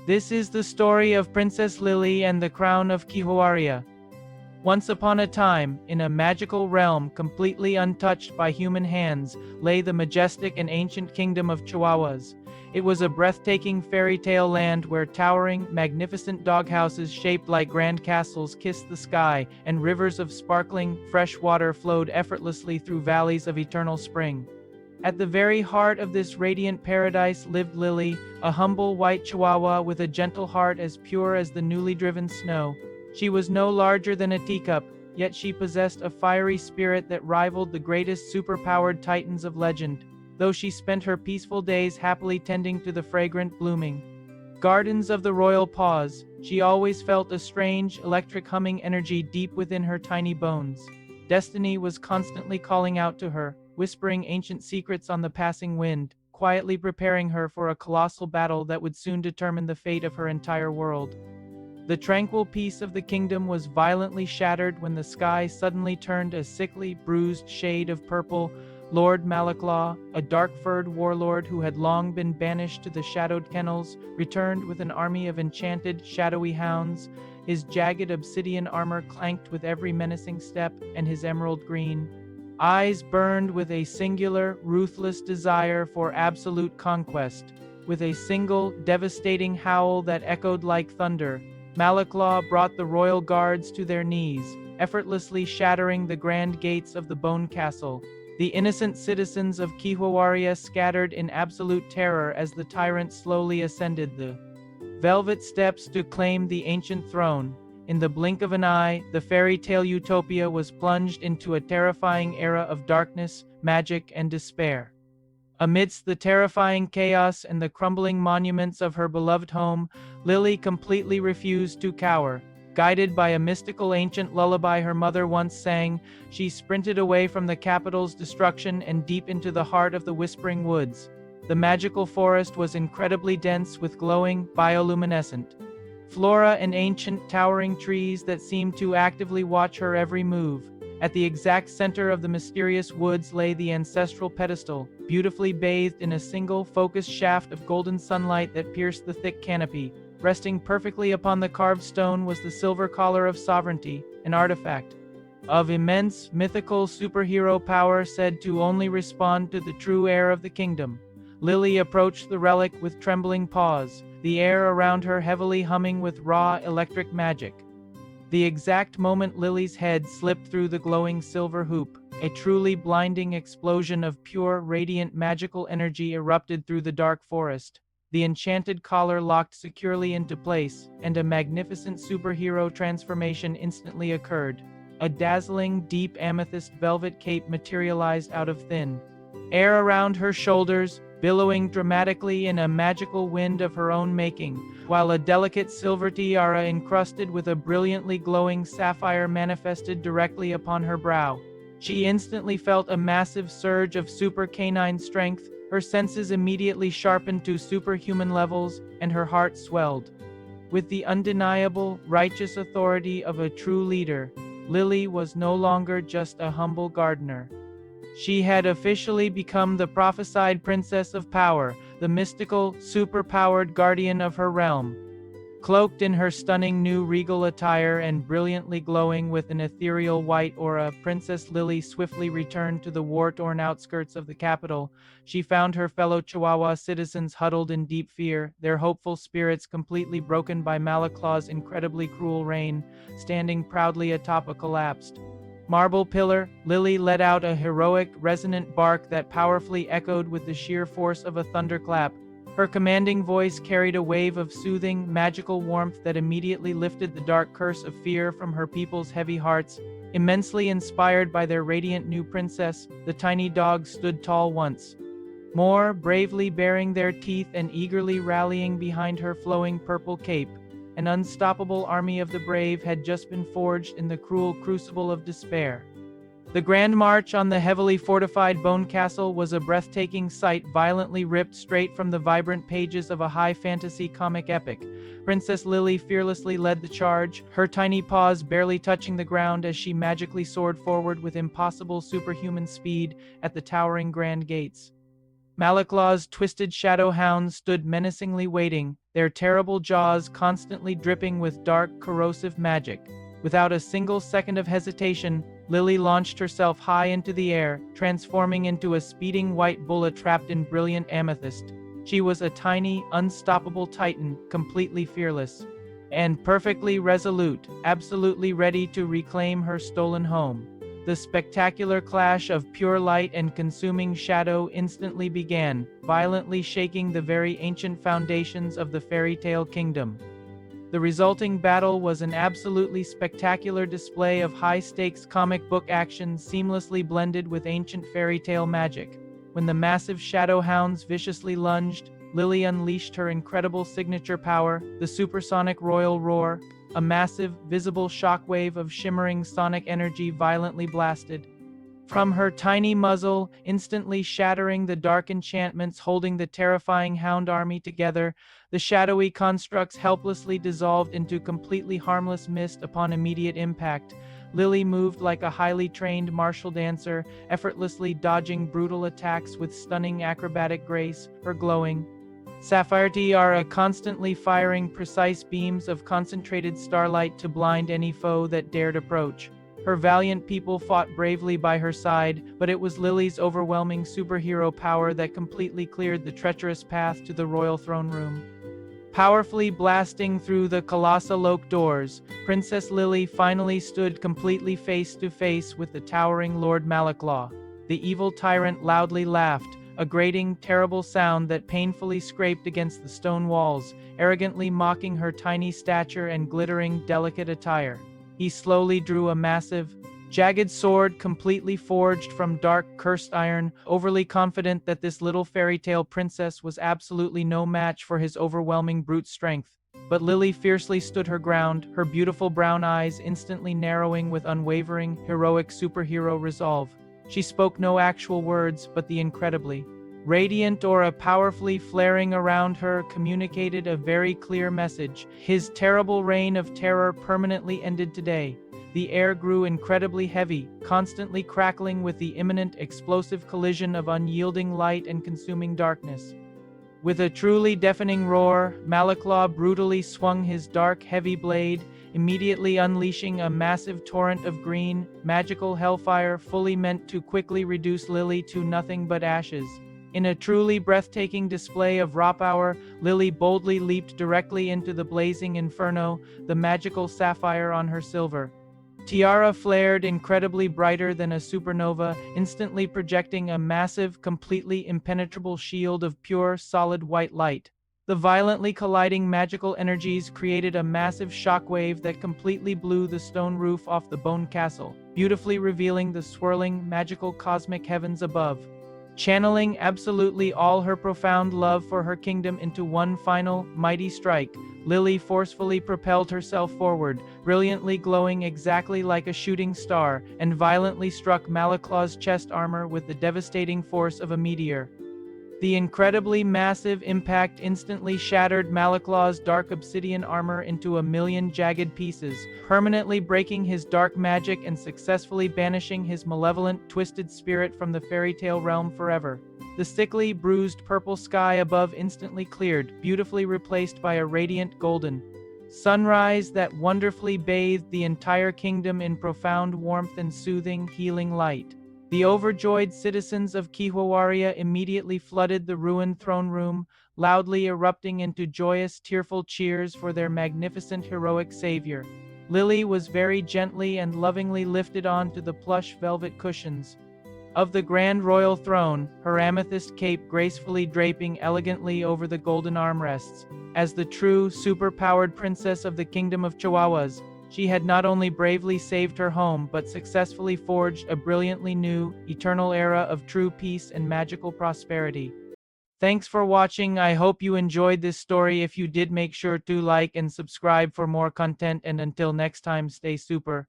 This is the story of Princess Lily and the Crown of Chihuahuaria. Once upon a time, in a magical realm completely untouched by human hands, lay the majestic and ancient kingdom of Chihuahuas. It was a breathtaking fairy tale land where towering, magnificent doghouses shaped like grand castles kissed the sky, and rivers of sparkling, fresh water flowed effortlessly through valleys of eternal spring. At the very heart of this radiant paradise lived Lily, a humble white chihuahua with a gentle heart as pure as the newly driven snow. She was no larger than a teacup, yet she possessed a fiery spirit that rivaled the greatest superpowered titans of legend, though she spent her peaceful days happily tending to the fragrant blooming gardens of the royal paws. She always felt a strange, electric humming energy deep within her tiny bones. Destiny was constantly calling out to her, whispering ancient secrets on the passing wind, quietly preparing her for a colossal battle that would soon determine the fate of her entire world. The tranquil peace of the kingdom was violently shattered when the sky suddenly turned a sickly, bruised shade of purple. Lord Malaclaw, a dark-furred warlord who had long been banished to the shadowed kennels, returned with an army of enchanted, shadowy hounds. His jagged obsidian armor clanked with every menacing step, and his emerald green eyes burned with a singular, ruthless desire for absolute conquest. With a single, devastating howl that echoed like thunder, Malaclaw brought the royal guards to their knees, effortlessly shattering the grand gates of the Bone Castle. The innocent citizens of Chihuahuaria scattered in absolute terror as the tyrant slowly ascended the velvet steps to claim the ancient throne. In the blink of an eye, the fairy tale utopia was plunged into a terrifying era of darkness, magic, and despair. Amidst the terrifying chaos and the crumbling monuments of her beloved home, Lily completely refused to cower. Guided by a mystical ancient lullaby her mother once sang, she sprinted away from the capital's destruction and deep into the heart of the Whispering Woods. The magical forest was incredibly dense with glowing, bioluminescent flora and ancient, towering trees that seemed to actively watch her every move. At the exact center of the mysterious woods lay the ancestral pedestal, beautifully bathed in a single, focused shaft of golden sunlight that pierced the thick canopy. Resting perfectly upon the carved stone was the silver collar of sovereignty, an artifact of immense, mythical superhero power said to only respond to the true heir of the kingdom. Lily approached the relic with trembling paws, the air around her heavily humming with raw, electric magic. The exact moment Lily's head slipped through the glowing silver hoop, a truly blinding explosion of pure, radiant magical energy erupted through the dark forest. The enchanted collar locked securely into place, and a magnificent superhero transformation instantly occurred. A dazzling, deep amethyst velvet cape materialized out of thin air around her shoulders, billowing dramatically in a magical wind of her own making, while a delicate silver tiara encrusted with a brilliantly glowing sapphire manifested directly upon her brow. She instantly felt a massive surge of super canine strength. Her senses immediately sharpened to superhuman levels, and her heart swelled. With the undeniable, righteous authority of a true leader, Lily was no longer just a humble gardener. She had officially become the prophesied princess of power, the mystical, super-powered guardian of her realm. Cloaked in her stunning new regal attire and brilliantly glowing with an ethereal white aura, Princess Lily swiftly returned to the war-torn outskirts of the capital. She found her fellow Chihuahua citizens huddled in deep fear, their hopeful spirits completely broken by Malaclaw's incredibly cruel reign. Standing proudly atop a collapsed marble pillar, Lily let out a heroic, resonant bark that powerfully echoed with the sheer force of a thunderclap. Her commanding voice carried a wave of soothing, magical warmth that immediately lifted the dark curse of fear from her people's heavy hearts. Immensely inspired by their radiant new princess, the tiny dogs stood tall once more, bravely baring their teeth and eagerly rallying behind her flowing purple cape. An unstoppable army of the brave had just been forged in the cruel crucible of despair. The Grand March on the heavily fortified Bone Castle was a breathtaking sight, violently ripped straight from the vibrant pages of a high fantasy comic epic. Princess Lily fearlessly led the charge, her tiny paws barely touching the ground as she magically soared forward with impossible superhuman speed at the towering grand gates. Malaclaw's twisted shadow hounds stood menacingly waiting, their terrible jaws constantly dripping with dark, corrosive magic. Without a single second of hesitation, Lily launched herself high into the air, transforming into a speeding white bullet trapped in brilliant amethyst. She was a tiny, unstoppable titan, completely fearless and perfectly resolute, absolutely ready to reclaim her stolen home. The spectacular clash of pure light and consuming shadow instantly began, violently shaking the very ancient foundations of the fairy tale kingdom. The resulting battle was an absolutely spectacular display of high-stakes comic book action seamlessly blended with ancient fairy tale magic. When the massive shadow hounds viciously lunged, Lily unleashed her incredible signature power, the supersonic royal roar. A massive, visible shockwave of shimmering sonic energy violently blasted from her tiny muzzle, instantly shattering the dark enchantments holding the terrifying hound army together. The shadowy constructs helplessly dissolved into completely harmless mist upon immediate impact. Lily moved like a highly trained martial dancer, effortlessly dodging brutal attacks with stunning acrobatic grace, her glowing sapphire tiara constantly firing precise beams of concentrated starlight to blind any foe that dared approach. Her valiant people fought bravely by her side, but it was Lily's overwhelming superhero power that completely cleared the treacherous path to the royal throne room. Powerfully blasting through the colossal oak doors, Princess Lily finally stood completely face to face with the towering Lord Malaclaw. The evil tyrant loudly laughed, a grating, terrible sound that painfully scraped against the stone walls, arrogantly mocking her tiny stature and glittering, delicate attire. He slowly drew a massive, jagged sword completely forged from dark, cursed iron, overly confident that this little fairy tale princess was absolutely no match for his overwhelming brute strength. But Lily fiercely stood her ground, her beautiful brown eyes instantly narrowing with unwavering, heroic superhero resolve. She spoke no actual words, but the incredibly radiant aura powerfully flaring around her communicated a very clear message. His terrible reign of terror permanently ended today. The air grew incredibly heavy, constantly crackling with the imminent explosive collision of unyielding light and consuming darkness. With a truly deafening roar, Malaclaw brutally swung his dark, heavy blade, immediately unleashing a massive torrent of green, magical hellfire fully meant to quickly reduce Lily to nothing but ashes. In a truly breathtaking display of raw power, Lily boldly leaped directly into the blazing inferno, the magical sapphire on her silver tiara flared incredibly brighter than a supernova, instantly projecting a massive, completely impenetrable shield of pure, solid white light. The violently colliding magical energies created a massive shockwave that completely blew the stone roof off the bone castle, beautifully revealing the swirling, magical cosmic heavens above. Channeling absolutely all her profound love for her kingdom into one final, mighty strike, Lily forcefully propelled herself forward, brilliantly glowing exactly like a shooting star, and violently struck Malaclaw's chest armor with the devastating force of a meteor. The incredibly massive impact instantly shattered Malaclaw's dark obsidian armor into a million jagged pieces, permanently breaking his dark magic and successfully banishing his malevolent, twisted spirit from the fairy tale realm forever. The sickly, bruised purple sky above instantly cleared, beautifully replaced by a radiant golden sunrise that wonderfully bathed the entire kingdom in profound warmth and soothing, healing light. The overjoyed citizens of Chihuahuaria immediately flooded the ruined throne room, loudly erupting into joyous, tearful cheers for their magnificent heroic savior. Lily was very gently and lovingly lifted onto the plush velvet cushions of the grand royal throne, her amethyst cape gracefully draping elegantly over the golden armrests. As the true, super-powered princess of the kingdom of Chihuahuas, she had not only bravely saved her home but successfully forged a brilliantly new, eternal era of true peace and magical prosperity. Thanks for watching. I hope you enjoyed this story. If you did, make sure to like and subscribe for more content, and until next time, stay super.